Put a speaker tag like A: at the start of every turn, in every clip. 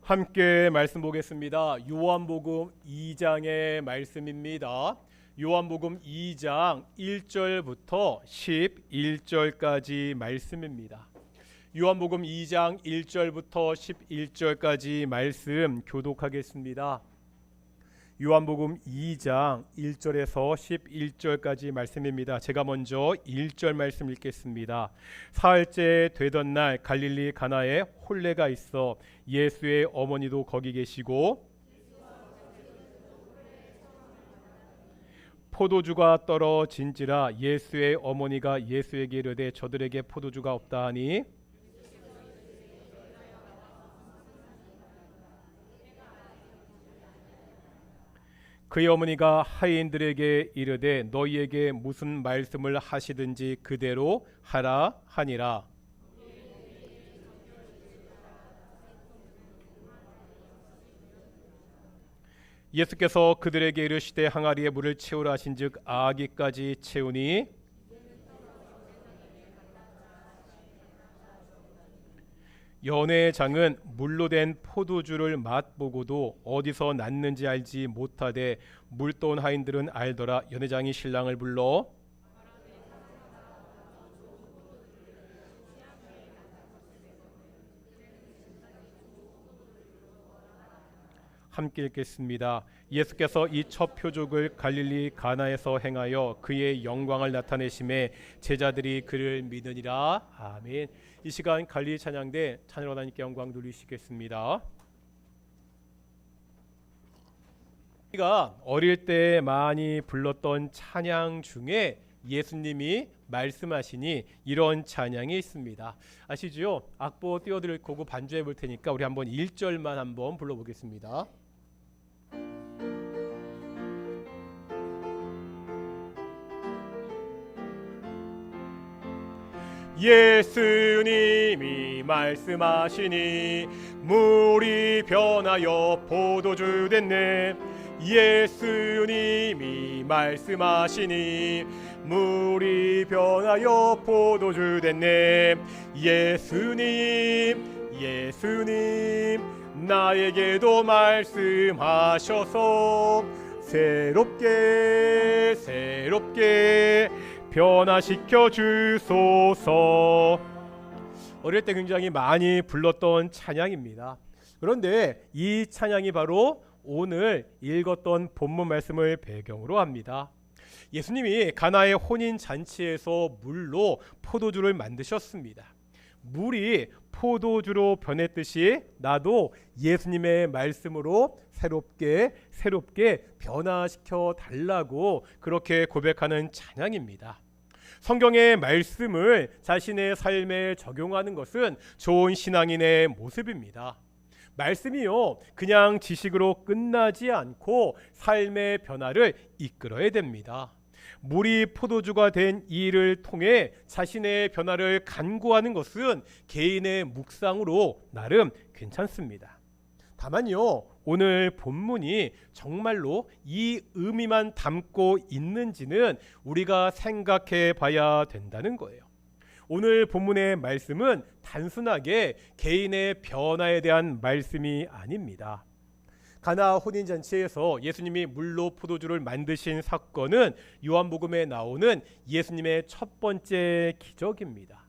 A: 함께 말씀 보겠습니다. 요한복음 2장의 말씀입니다. 요한복음 2장 1절부터 11절까지 말씀입니다. 요한복음 2장 1절부터 11절까지 말씀 교독하겠습니다. 요한복음 2장 1절에서 11절까지 말씀입니다. 제가 먼저 1절 말씀 읽겠습니다. 사흘째 되던 날 갈릴리 가나에 혼례가 있어 예수의 어머니도 거기 계시고 포도주가 떨어진지라 예수의 어머니가 예수에게 이르되 저들에게 포도주가 없다 하니 그의 어머니가 하인들에게 이르되 너희에게 무슨 말씀을 하시든지 그대로 하라 하니라. 예수께서 그들에게 이르시되 항아리에 물을 채우라 하신즉 아기까지 채우니 연회장은 물로 된 포도주를 맛보고도 어디서 났는지 알지 못하되 물 떠온 하인들은 알더라. 연회장이 신랑을 불러 함께 읽겠습니다. 예수께서 이 첫 표적을 갈릴리 가나에서 행하여 그의 영광을 나타내심에 제자들이 그를 믿으니라. 아멘. 이 시간 갈릴리 찬양대 찬양 하나님께 영광 돌리시겠습니다. 우리가 어릴 때 많이 불렀던 찬양 중에 예수님이 말씀하시니 이런 찬양이 있습니다. 아시죠? 악보 띄워드릴 거고 반주해 볼 테니까 우리 한번 1절만 한번 불러보겠습니다. 예수님이 말씀하시니 물이 변하여 포도주 됐네. 예수님이 말씀하시니 물이 변하여 포도주 됐네. 예수님 나에게도 말씀하셔서 새롭게 변화시켜 주소서. 어릴 때 굉장히 많이 불렀던 찬양입니다. 그런데 이 찬양이 바로 오늘 읽었던 본문 말씀을 배경으로 합니다. 예수님이 가나의 혼인 잔치에서 물로 포도주를 만드셨습니다. 물이 포도주로 변했듯이 나도 예수님의 말씀으로 새롭게 변화시켜 달라고 그렇게 고백하는 찬양입니다. 성경의 말씀을 자신의 삶에 적용하는 것은 좋은 신앙인의 모습입니다. 말씀이요, 그냥 지식으로 끝나지 않고 삶의 변화를 이끌어야 됩니다. 물이 포도주가 된 이 일을 통해 자신의 변화를 간구하는 것은 개인의 묵상으로 나름 괜찮습니다. 다만요, 오늘 본문이 정말로 이 의미만 담고 있는지는 우리가 생각해 봐야 된다는 거예요. 오늘 본문의 말씀은 단순하게 개인의 변화에 대한 말씀이 아닙니다. 가나 혼인잔치에서 예수님이 물로 포도주를 만드신 사건은 요한복음에 나오는 예수님의 첫 번째 기적입니다.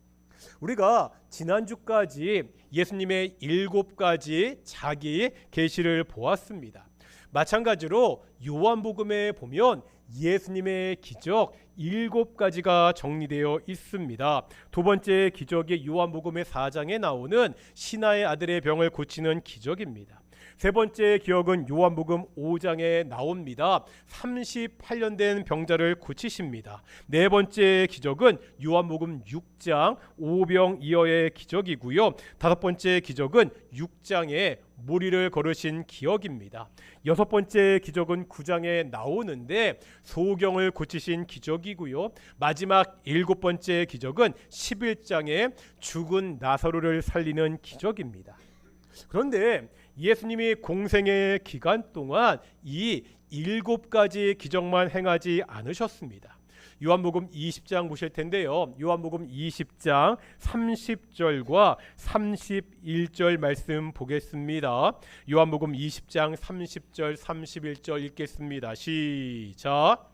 A: 우리가 지난주까지 예수님의 7가지 자기 계시를 보았습니다. 마찬가지로 요한복음에 보면 예수님의 기적 7가지가 정리되어 있습니다. 두 번째 기적이 요한복음의 4장에 나오는 신하의 아들의 병을 고치는 기적입니다. 세 번째 기억은 요한복음 5장에 나옵니다. 38년 된 병자를 고치십니다. 네 번째 기적은 요한복음 6장 오병이어의 기적이고요. 다섯 번째 기적은 6장에 무리를 걸으신 기억입니다. 여섯 번째 기적은 9장에 나오는데 소경을 고치신 기적이고요. 마지막 7번째 기적은 11장에 죽은 나사로를 살리는 기적입니다. 그런데 예수님이 공생의 기간 동안 이 7가지 기적만 행하지 않으셨습니다. 요한복음 20장 보실 텐데요. 요한복음 20장 30절과 31절 말씀 보겠습니다. 요한복음 20장 30절 31절 읽겠습니다. 시작.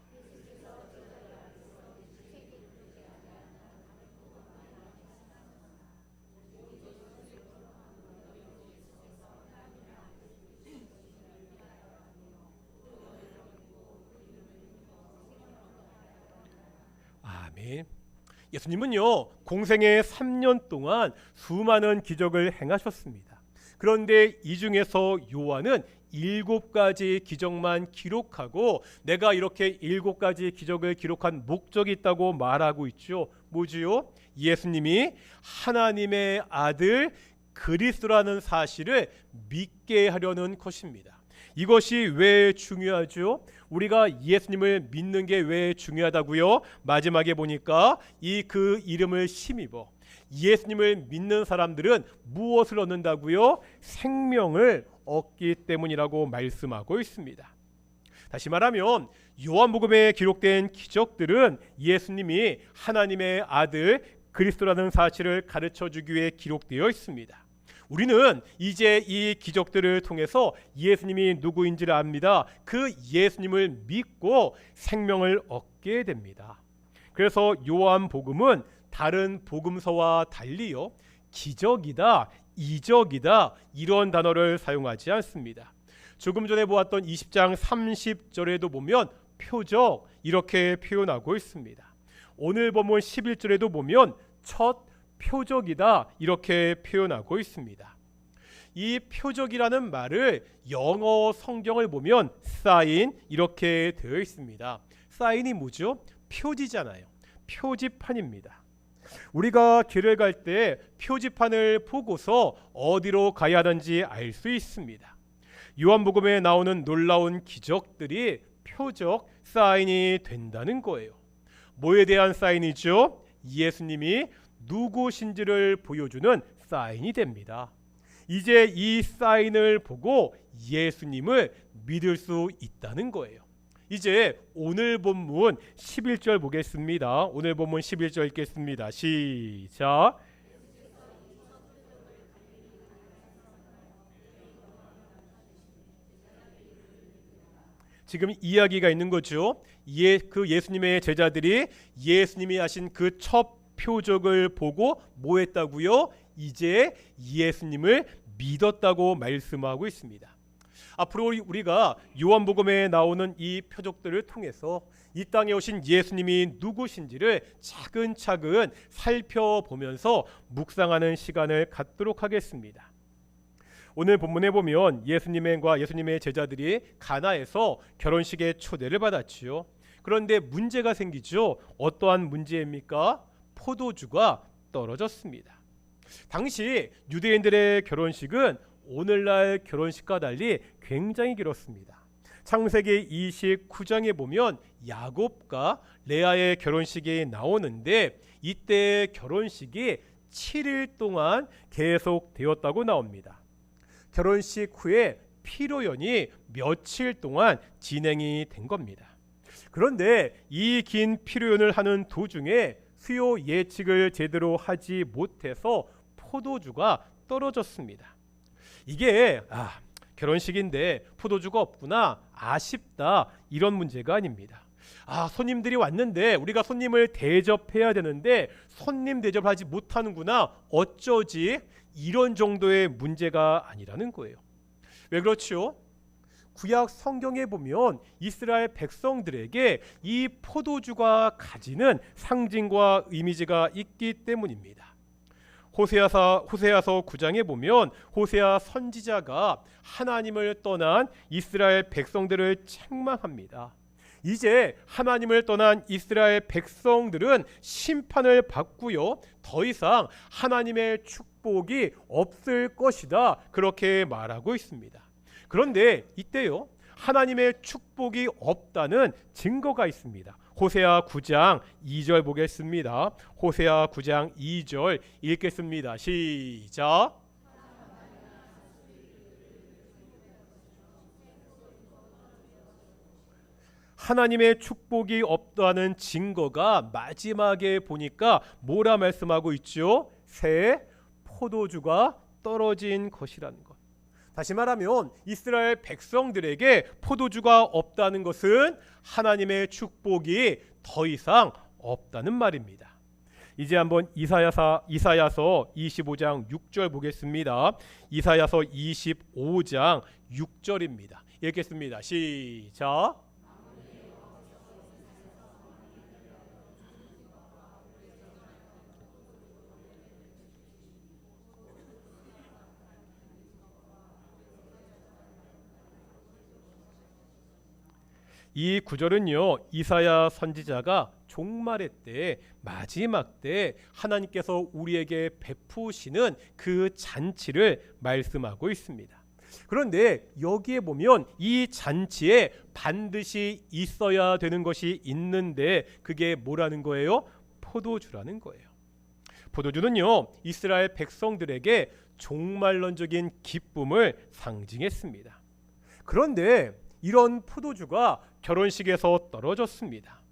A: 아멘. 예수님은요, 공생애 3년 동안 수많은 기적을 행하셨습니다. 그런데 이 중에서 요한은 7가지 기적만 기록하고 내가 이렇게 7가지 기적을 기록한 목적이 있다고 말하고 있죠. 뭐지요? 예수님이 하나님의 아들 그리스도라는 사실을 믿게 하려는 것입니다. 이것이 왜 중요하죠? 우리가 예수님을 믿는 게 왜 중요하다고요? 마지막에 보니까 그 이름을 힘입어 예수님을 믿는 사람들은 무엇을 얻는다고요? 생명을 얻기 때문이라고 말씀하고 있습니다. 다시 말하면 요한복음에 기록된 기적들은 예수님이 하나님의 아들 그리스도라는 사실을 가르쳐주기 위해 기록되어 있습니다. 우리는 이제 이 기적들을 통해서 예수님이 누구인지를 압니다. 그 예수님을 믿고 생명을 얻게 됩니다. 그래서 요한복음은 다른 복음서와 달리요, 기적이다, 이적이다 이런 단어를 사용하지 않습니다. 조금 전에 보았던 20장 30절에도 보면 표적 이렇게 표현하고 있습니다. 오늘 본문 11절에도 보면 첫 표적이다 이렇게 표현하고 있습니다. 이 표적이라는 말을 영어 성경을 보면 사인 이렇게 되어 있습니다. 사인이 뭐죠? 표지잖아요. 표지판입니다. 우리가 길을 갈 때 표지판을 보고서 어디로 가야 하는지 알 수 있습니다. 요한복음에 나오는 놀라운 기적들이 표적 사인이 된다는 거예요. 뭐에 대한 사인이죠? 예수님이 누구신지를 보여주는 사인이 됩니다. 이제 이 사인을 보고 예수님을 믿을 수 있다는 거예요. 이제 오늘 본문 11절 보겠습니다. 오늘 본문 11절 읽겠습니다. 시작. 지금 이야기가 있는 거죠. 그 예수님의 제자들이 예수님이 하신 그 첫 표적을 보고 뭐 했다고요? 이제 예수님을 믿었다고 말씀하고 있습니다. 앞으로 우리가 요한복음에 나오는 이 표적들을 통해서 이 땅에 오신 예수님이 누구신지를 차근차근 살펴보면서 묵상하는 시간을 갖도록 하겠습니다. 오늘 본문에 보면 예수님과 예수님의 제자들이 가나에서 결혼식에 초대를 받았지요. 그런데 문제가 생기죠. 어떠한 문제입니까? 포도주가 떨어졌습니다. 당시 유대인들의 결혼식은 오늘날 결혼식과 달리 굉장히 길었습니다. 창세기 29장에 보면 야곱과 레아의 결혼식이 나오는데 이때 결혼식이 7일 동안 계속되었다고 나옵니다. 결혼식 후에 피로연이 며칠 동안 진행이 된 겁니다. 그런데 이 긴 피로연을 하는 도중에 수요 예측을 제대로 하지 못해서 포도주가 떨어졌습니다. 이게 결혼식인데 포도주가 없구나, 아쉽다 이런 문제가 아닙니다. 손님들이 왔는데 우리가 손님을 대접해야 되는데 손님 대접하지 못하는구나, 어쩌지, 이런 정도의 문제가 아니라는 거예요. 왜 그렇죠? 구약 성경에 보면 이스라엘 백성들에게 이 포도주가 가지는 상징과 이미지가 있기 때문입니다. 호세아서 9장에 보면 호세아 선지자가 하나님을 떠난 이스라엘 백성들을 책망합니다. 이제 하나님을 떠난 이스라엘 백성들은 심판을 받고요, 더 이상 하나님의 축복이 없을 것이다 그렇게 말하고 있습니다. 그런데 이때요, 하나님의 축복이 없다는 증거가 있습니다. 호세아 9장 2절 보겠습니다. 호세아 9장 2절 읽겠습니다. 시작. 하나님의 축복이 없다는 증거가 마지막에 보니까 뭐라 말씀하고 있죠? 새 포도주가 떨어진 것이라는 것. 다시 말하면 이스라엘 백성들에게 포도주가 없다는 것은 하나님의 축복이 더 이상 없다는 말입니다. 이제 한번 이사야서 25장 6절 보겠습니다. 이사야서 25장 6절입니다. 읽겠습니다. 시작. 이 구절은요, 이사야 선지자가 종말의 때, 마지막 때 하나님께서 우리에게 베푸시는 그 잔치를 말씀하고 있습니다. 그런데 여기에 보면 이 잔치에 반드시 있어야 되는 것이 있는데 그게 뭐라는 거예요? 포도주라는 거예요. 포도주는요, 이스라엘 백성들에게 종말론적인 기쁨을 상징했습니다. 그런데 이런 포도주가 결혼식에서 떨어졌습니다.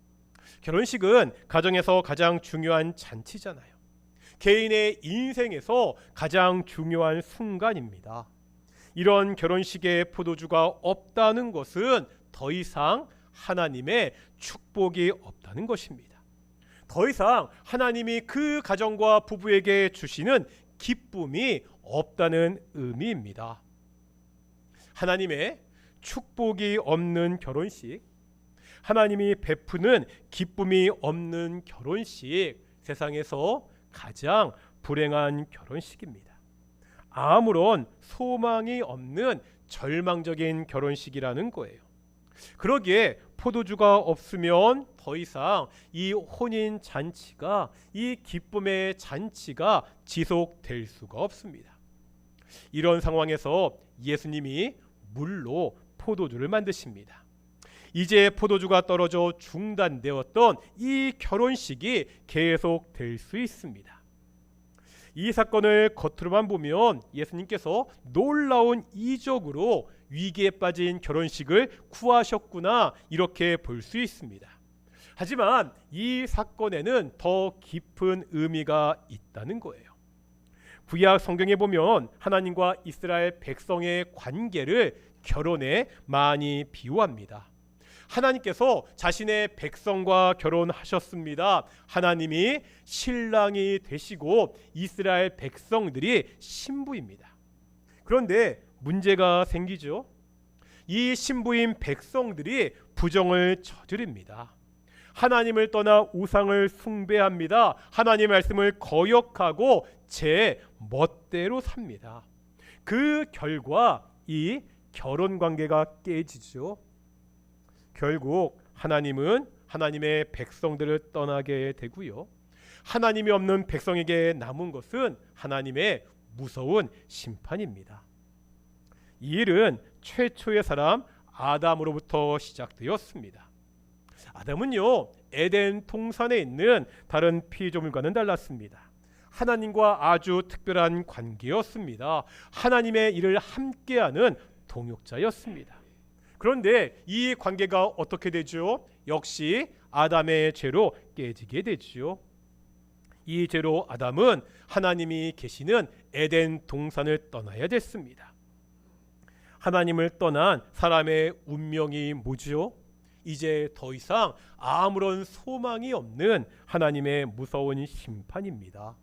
A: 결혼식은 가정에서 가장 중요한 잔치잖아요. 개인의 인생에서 가장 중요한 순간입니다. 이런 결혼식에 포도주가 없다는 것은 더 이상 하나님의 축복이 없다는 것입니다. 더 이상 하나님이 그 가정과 부부에게 주시는 기쁨이 없다는 의미입니다. 하나님의 축복이 없는 결혼식, 하나님이 베푸는 기쁨이 없는 결혼식, 세상에서 가장 불행한 결혼식입니다. 아무런 소망이 없는 절망적인 결혼식이라는 거예요. 그러기에 포도주가 없으면 더 이상 이 혼인 잔치가, 이 기쁨의 잔치가 지속될 수가 없습니다. 이런 상황에서 예수님이 물로 포도주를 만드십니다. 이제 포도주가 떨어져 중단되었던 이 결혼식이 계속될 수 있습니다. 이 사건을 겉으로만 보면 예수님께서 놀라운 이적으로 위기에 빠진 결혼식을 구하셨구나, 이렇게 볼 수 있습니다. 하지만 이 사건에는 더 깊은 의미가 있다는 거예요. 구약 성경에 보면 하나님과 이스라엘 백성의 관계를 결혼에 많이 비유합니다. 하나님께서 자신의 백성과 결혼하셨습니다. 하나님이 신랑이 되시고 이스라엘 백성들이 신부입니다. 그런데 문제가 생기죠. 이 신부인 백성들이 부정을 저지릅니다. 하나님을 떠나 우상을 숭배합니다. 하나님의 말씀을 거역하고 제 멋대로 삽니다. 그 결과 이 결혼 관계가 깨지죠. 결국 하나님은 하나님의 백성들을 떠나게 되고요. 하나님이 없는 백성에게 남은 것은 하나님의 무서운 심판입니다. 이 일은 최초의 사람 아담으로부터 시작되었습니다. 아담은요, 에덴 동산에 있는 다른 피조물과는 달랐습니다. 하나님과 아주 특별한 관계였습니다. 하나님의 일을 함께하는 동역자였습니다. 그런데 이 관계가 어떻게 되죠? 역시 아담의 죄로 깨지게 되죠. 이 죄로 아담은 하나님이 계시는 에덴 동산을 떠나야 됐습니다. 하나님을 떠난 사람의 운명이 뭐죠? 이제 더 이상 아무런 소망이 없는 하나님의 무서운 심판입니다.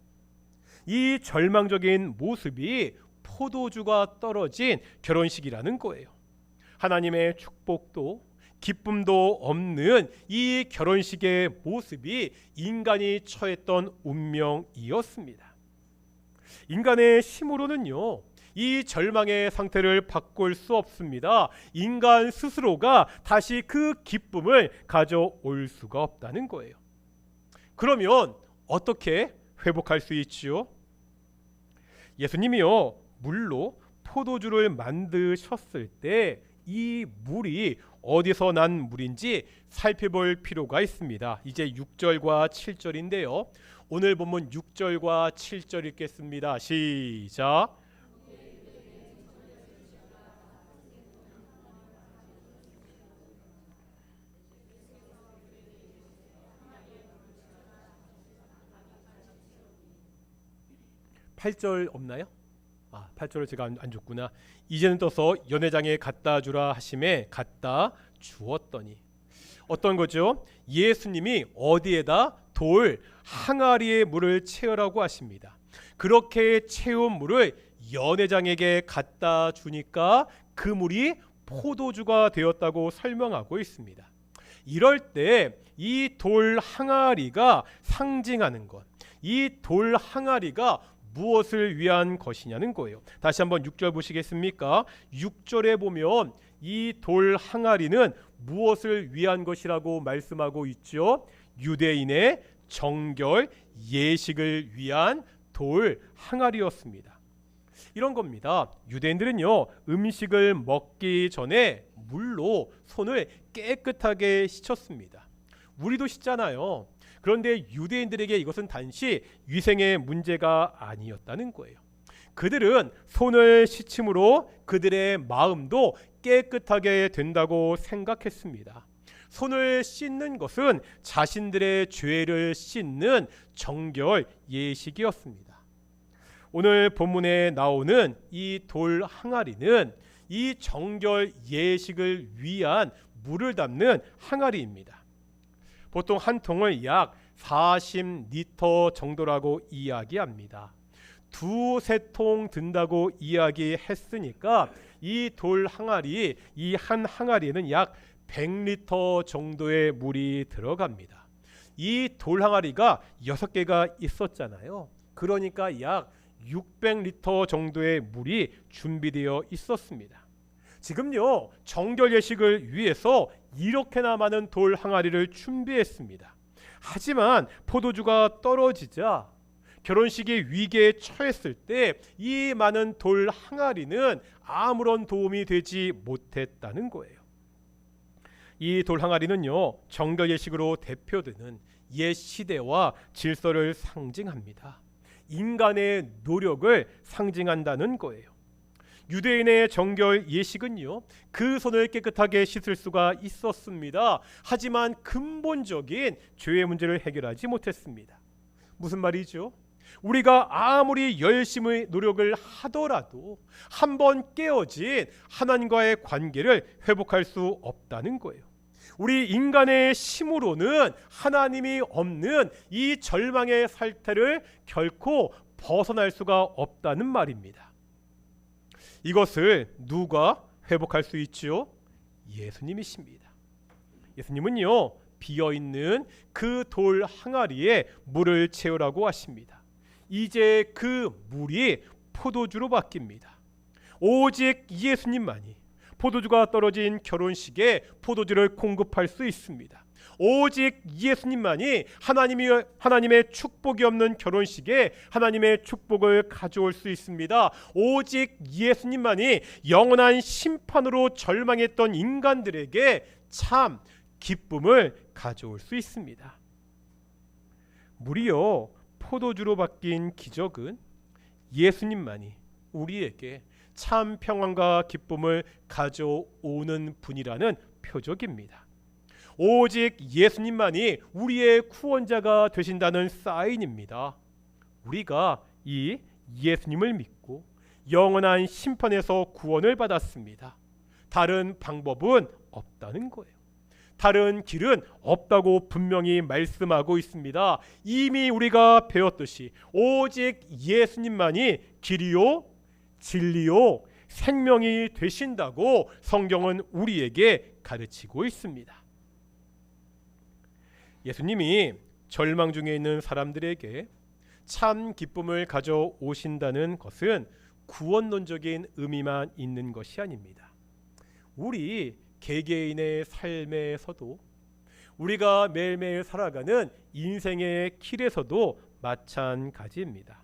A: 이 절망적인 모습이 포도주가 떨어진 결혼식이라는 거예요. 하나님의 축복도 기쁨도 없는 이 결혼식의 모습이 인간이 처했던 운명이었습니다. 인간의 힘으로는요, 이 절망의 상태를 바꿀 수 없습니다. 인간 스스로가 다시 그 기쁨을 가져올 수가 없다는 거예요. 그러면 어떻게 회복할 수 있지요? 예수님이요, 물로 포도주를 만드셨을 때 이 물이 어디서 난 물인지 살펴볼 필요가 있습니다. 이제 6절과 7절인데요. 오늘 본문 6절과 7절 읽겠습니다. 시작. 8절 없나요? 8절을 제가 안 줬구나. 이제는 떠서 연회장에 갖다 주라 하심에 갖다 주었더니. 어떤 거죠? 예수님이 어디에다? 돌 항아리에 물을 채우라고 하십니다. 그렇게 채운 물을 연회장에게 갖다 주니까 그 물이 포도주가 되었다고 설명하고 있습니다. 이럴 때 이 돌 항아리가 상징하는 것, 이 돌 항아리가 무엇을 위한 것이냐는 거예요. 다시 한번 6절 보시겠습니까? 6절에 보면 이 돌 항아리는 무엇을 위한 것이라고 말씀하고 있죠? 유대인의 정결 예식을 위한 돌 항아리였습니다. 이런 겁니다. 유대인들은요, 음식을 먹기 전에 물로 손을 깨끗하게 씻었습니다. 우리도 씻잖아요. 그런데 유대인들에게 이것은 단지 위생의 문제가 아니었다는 거예요. 그들은 손을 씻음으로 그들의 마음도 깨끗하게 된다고 생각했습니다. 손을 씻는 것은 자신들의 죄를 씻는 정결 예식이었습니다. 오늘 본문에 나오는 이 돌 항아리는 이 정결 예식을 위한 물을 담는 항아리입니다. 보통 한 통을 약 40리터 정도라고 이야기합니다. 2-3통 든다고 이야기했으니까 이 돌 항아리, 이 한 항아리에는 약 100리터 정도의 물이 들어갑니다. 이 돌 항아리가 6개가 있었잖아요. 그러니까 약 600리터 정도의 물이 준비되어 있었습니다. 지금요, 정결 예식을 위해서 이렇게나 많은 돌 항아리를 준비했습니다. 하지만 포도주가 떨어지자 결혼식이 위기에 처했을 때 이 많은 돌 항아리는 아무런 도움이 되지 못했다는 거예요. 이 돌 항아리는요, 정결 예식으로 대표되는 옛 시대와 질서를 상징합니다. 인간의 노력을 상징한다는 거예요. 유대인의 정결 예식은요, 그 손을 깨끗하게 씻을 수가 있었습니다. 하지만 근본적인 죄의 문제를 해결하지 못했습니다. 무슨 말이죠? 우리가 아무리 열심히 노력을 하더라도 한번 깨어진 하나님과의 관계를 회복할 수 없다는 거예요. 우리 인간의 힘으로는 하나님이 없는 이 절망의 살태를 결코 벗어날 수가 없다는 말입니다. 이것을 누가 회복할 수 있지요? 예수님이십니다. 예수님은요, 비어있는 그 돌 항아리에 물을 채우라고 하십니다. 이제 그 물이 포도주로 바뀝니다. 오직 예수님만이 포도주가 떨어진 결혼식에 포도주를 공급할 수 있습니다. 오직 예수님만이 하나님의 축복이 없는 결혼식에 하나님의 축복을 가져올 수 있습니다. 오직 예수님만이 영원한 심판으로 절망했던 인간들에게 참 기쁨을 가져올 수 있습니다. 물이요, 포도주로 바뀐 기적은 예수님만이 우리에게 참 평안과 기쁨을 가져오는 분이라는 표적입니다. 오직 예수님만이 우리의 구원자가 되신다는 사인입니다. 우리가 이 예수님을 믿고 영원한 심판에서 구원을 받았습니다. 다른 방법은 없다는 거예요. 다른 길은 없다고 분명히 말씀하고 있습니다. 이미 우리가 배웠듯이 오직 예수님만이 길이요, 진리요, 생명이 되신다고 성경은 우리에게 가르치고 있습니다. 예수님이 절망 중에 있는 사람들에게 참 기쁨을 가져오신다는 것은 구원론적인 의미만 있는 것이 아닙니다. 우리 개개인의 삶에서도, 우리가 매일매일 살아가는 인생의 길에서도 마찬가지입니다.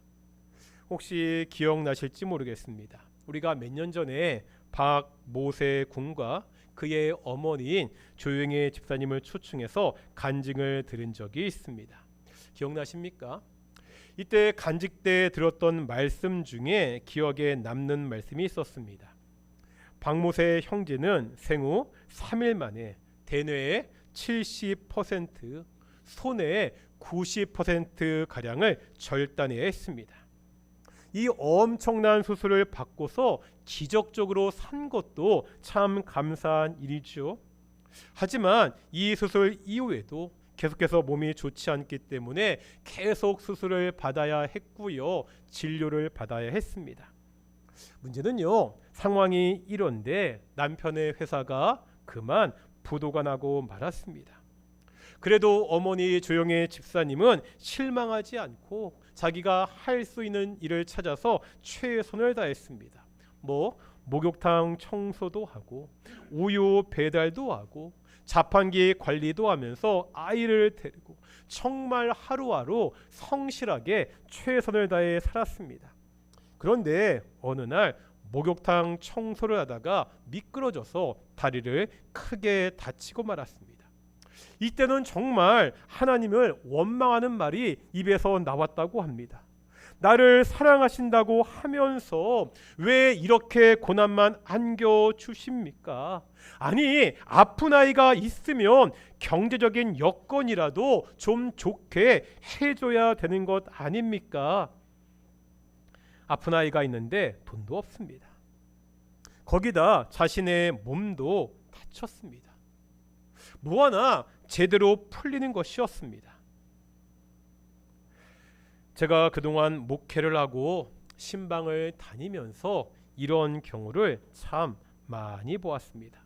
A: 혹시 기억나실지 모르겠습니다. 우리가 몇 년 전에 박모세 군과 그의 어머니인 조영애 집사님을 초청해서 간증을 들은 적이 있습니다. 기억나십니까? 이때 간직 때 들었던 말씀 중에 기억에 남는 말씀이 있었습니다. 박모세 형제는 생후 3일 만에 대뇌의 70%, 손해의 90%가량을 절단해야 했습니다. 이 엄청난 수술을 받고서 기적적으로 산 것도 참 감사한 일이죠. 하지만 이 수술 이후에도 계속해서 몸이 좋지 않기 때문에 계속 수술을 받아야 했고요. 진료를 받아야 했습니다. 문제는요, 상황이 이런데 남편의 회사가 그만 부도가 나고 말았습니다. 그래도 어머니 조영애 집사님은 실망하지 않고 자기가 할 수 있는 일을 찾아서 최선을 다했습니다. 목욕탕 청소도 하고 우유 배달도 하고 자판기 관리도 하면서 아이를 데리고 정말 하루하루 성실하게 최선을 다해 살았습니다. 그런데 어느 날 목욕탕 청소를 하다가 미끄러져서 다리를 크게 다치고 말았습니다. 이때는 정말 하나님을 원망하는 말이 입에서 나왔다고 합니다. 나를 사랑하신다고 하면서 왜 이렇게 고난만 안겨주십니까? 아니, 아픈 아이가 있으면 경제적인 여건이라도 좀 좋게 해줘야 되는 것 아닙니까? 아픈 아이가 있는데 돈도 없습니다. 거기다 자신의 몸도 다쳤습니다. 뭐 하나 제대로 풀리는 것이었습니다. 제가 그동안 목회를 하고 신방을 다니면서 이런 경우를 참 많이 보았습니다.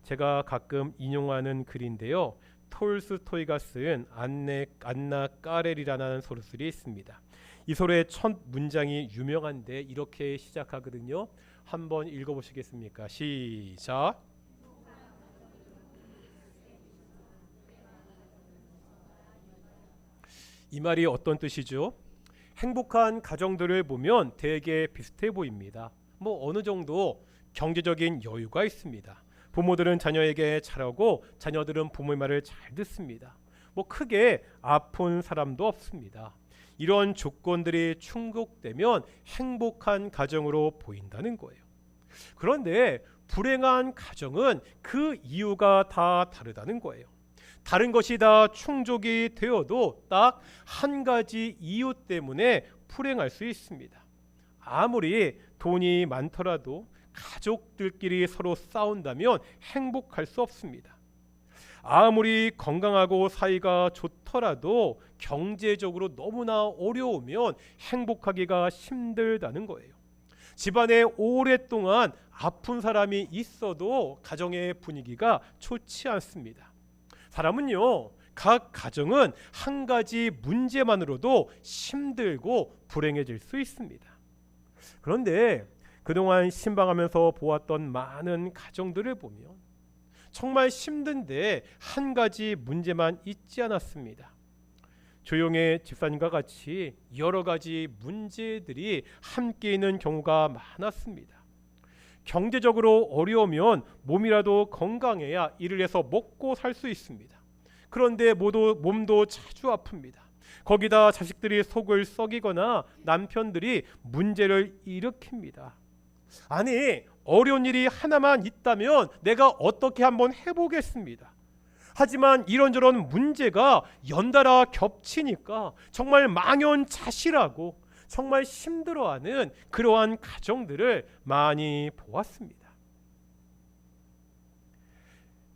A: 제가 가끔 인용하는 글인데요, 톨스토이가 쓴 안나 까렐이라는 소설이 있습니다. 이 소설의 첫 문장이 유명한데 이렇게 시작하거든요. 한번 읽어보시겠습니까? 시작. 이 말이 어떤 뜻이죠? 행복한 가정들을 보면 되게 비슷해 보입니다. 어느 정도 경제적인 여유가 있습니다. 부모들은 자녀에게 잘하고 자녀들은 부모의 말을 잘 듣습니다. 크게 아픈 사람도 없습니다. 이런 조건들이 충족되면 행복한 가정으로 보인다는 거예요. 그런데 불행한 가정은 그 이유가 다 다르다는 거예요. 다른 것이 다 충족이 되어도 딱 한 가지 이유 때문에 불행할 수 있습니다. 아무리 돈이 많더라도 가족들끼리 서로 싸운다면 행복할 수 없습니다. 아무리 건강하고 사이가 좋더라도 경제적으로 너무나 어려우면 행복하기가 힘들다는 거예요. 집안에 오랫동안 아픈 사람이 있어도 가정의 분위기가 좋지 않습니다. 사람은요, 각 가정은 한 가지 문제만으로도 힘들고 불행해질 수 있습니다. 그런데 그동안 신방하면서 보았던 많은 가정들을 보면 정말 힘든데 한 가지 문제만 있지 않았습니다. 조용의 집사님과 같이 여러 가지 문제들이 함께 있는 경우가 많았습니다. 경제적으로 어려우면 몸이라도 건강해야 일을 해서 먹고 살 수 있습니다. 그런데 몸도 자주 아픕니다. 거기다 자식들이 속을 썩이거나 남편들이 문제를 일으킵니다. 아니, 어려운 일이 하나만 있다면 내가 어떻게 한번 해보겠습니다. 하지만 이런저런 문제가 연달아 겹치니까 정말 망연자실하고 정말 힘들어하는 그러한 가정들을 많이 보았습니다.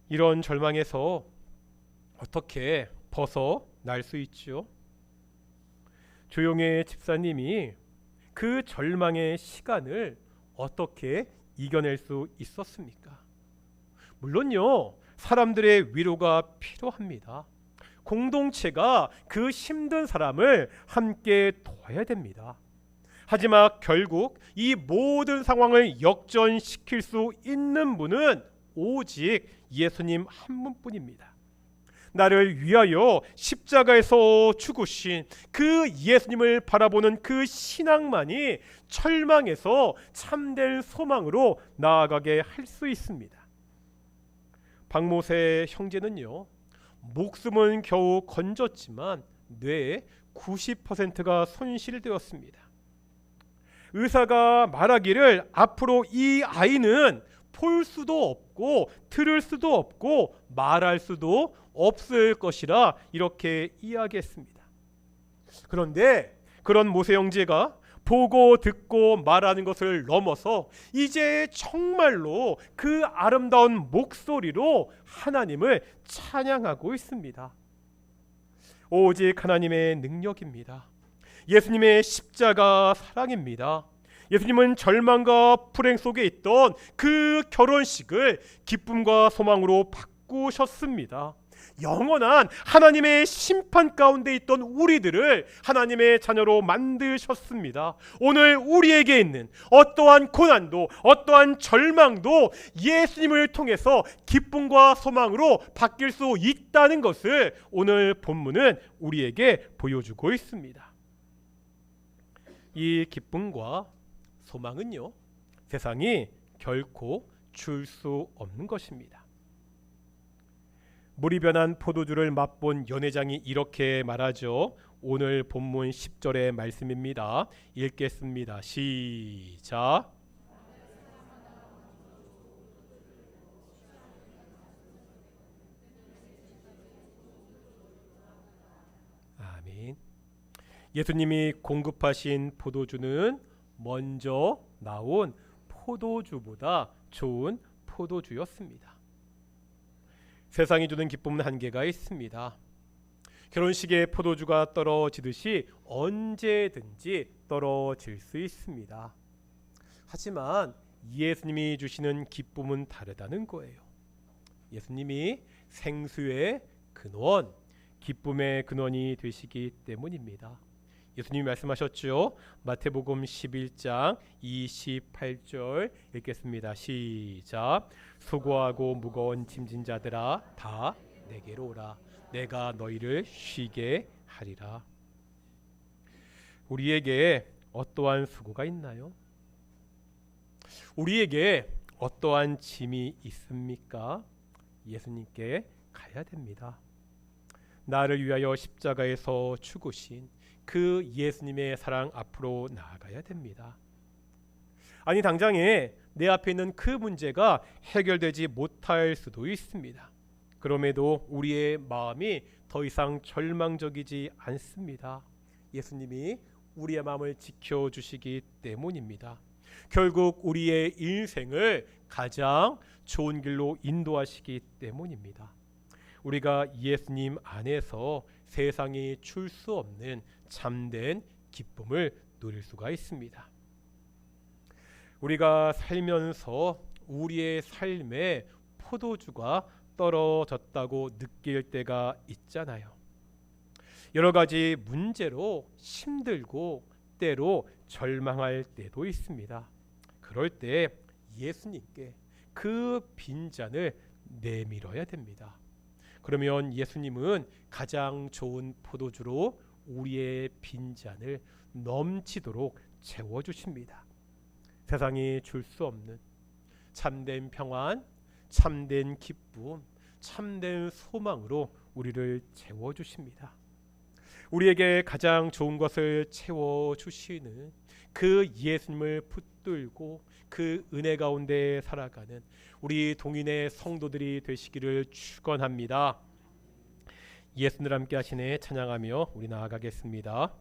A: 이런 절망에서 어떻게 벗어날 수 있죠? 조용의 집사님이 그 절망의 시간을 어떻게 이겨낼 수 있었습니까? 물론요, 사람들의 위로가 필요합니다. 공동체가 그 힘든 사람을 함께 도와야 됩니다. 하지만 결국 이 모든 상황을 역전시킬 수 있는 분은 오직 예수님 한 분뿐입니다. 나를 위하여 십자가에서 죽으신 그 예수님을 바라보는 그 신앙만이 절망에서 참된 소망으로 나아가게 할 수 있습니다. 박모세 형제는요, 목숨은 겨우 건졌지만 뇌의 90%가 손실되었습니다. 의사가 말하기를 앞으로 이 아이는 볼 수도 없고 들을 수도 없고 말할 수도 없을 것이라 이렇게 이야기했습니다. 그런데 그런 모세 형제가 보고 듣고 말하는 것을 넘어서 이제 정말로 그 아름다운 목소리로 하나님을 찬양하고 있습니다. 오직 하나님의 능력입니다. 예수님의 십자가 사랑입니다. 예수님은 절망과 불행 속에 있던 그 결혼식을 기쁨과 소망으로 바꾸셨습니다. 영원한 하나님의 심판 가운데 있던 우리들을 하나님의 자녀로 만드셨습니다. 오늘 우리에게 있는 어떠한 고난도 어떠한 절망도 예수님을 통해서 기쁨과 소망으로 바뀔 수 있다는 것을 오늘 본문은 우리에게 보여주고 있습니다. 이 기쁨과 소망은요, 세상이 결코 줄 수 없는 것입니다. 물이 변한 포도주를 맛본 연회장이 이렇게 말하죠. 오늘 본문 10절의 말씀입니다. 읽겠습니다. 시작. 아멘. 예수님이 공급하신 포도주는 먼저 나온 포도주보다 좋은 포도주였습니다. 세상이 주는 기쁨은 한계가 있습니다. 결혼식에 포도주가 떨어지듯이 언제든지 떨어질 수 있습니다. 하지만 예수님이 주시는 기쁨은 다르다는 거예요. 예수님이 생수의 근원, 기쁨의 근원이 되시기 때문입니다. 예수님이 말씀하셨죠. 마태복음 11장 28절 읽겠습니다. 시작. 수고하고 무거운 짐진 자들아 다 내게로 오라. 내가 너희를 쉬게 하리라. 우리에게 어떠한 수고가 있나요? 우리에게 어떠한 짐이 있습니까? 예수님께 가야 됩니다. 나를 위하여 십자가에서 죽으신 그 예수님의 사랑 앞으로 나아가야 됩니다. 아니, 당장에 내 앞에 있는 그 문제가 해결되지 못할 수도 있습니다. 그럼에도 우리의 마음이 더 이상 절망적이지 않습니다. 예수님이 우리의 마음을 지켜주시기 때문입니다. 결국 우리의 인생을 가장 좋은 길로 인도하시기 때문입니다. 우리가 예수님 안에서 세상이 줄 수 없는 참된 기쁨을 누릴 수가 있습니다. 우리가 살면서 우리의 삶에 포도주가 떨어졌다고 느낄 때가 있잖아요. 여러 가지 문제로 힘들고 때로 절망할 때도 있습니다. 그럴 때 예수님께 그 빈잔을 내밀어야 됩니다. 그러면 예수님은 가장 좋은 포도주로 우리의 빈잔을 넘치도록 채워주십니다. 세상이 줄 수 없는 참된 평안, 참된 기쁨, 참된 소망으로 우리를 채워주십니다. 우리에게 가장 좋은 것을 채워주시는 그 예수님을 붙들고 그 은혜 가운데 살아가는 우리 동인의 성도들이 되시기를 축원합니다. 예수님 함께 하시네 찬양하며 우리 나아가겠습니다.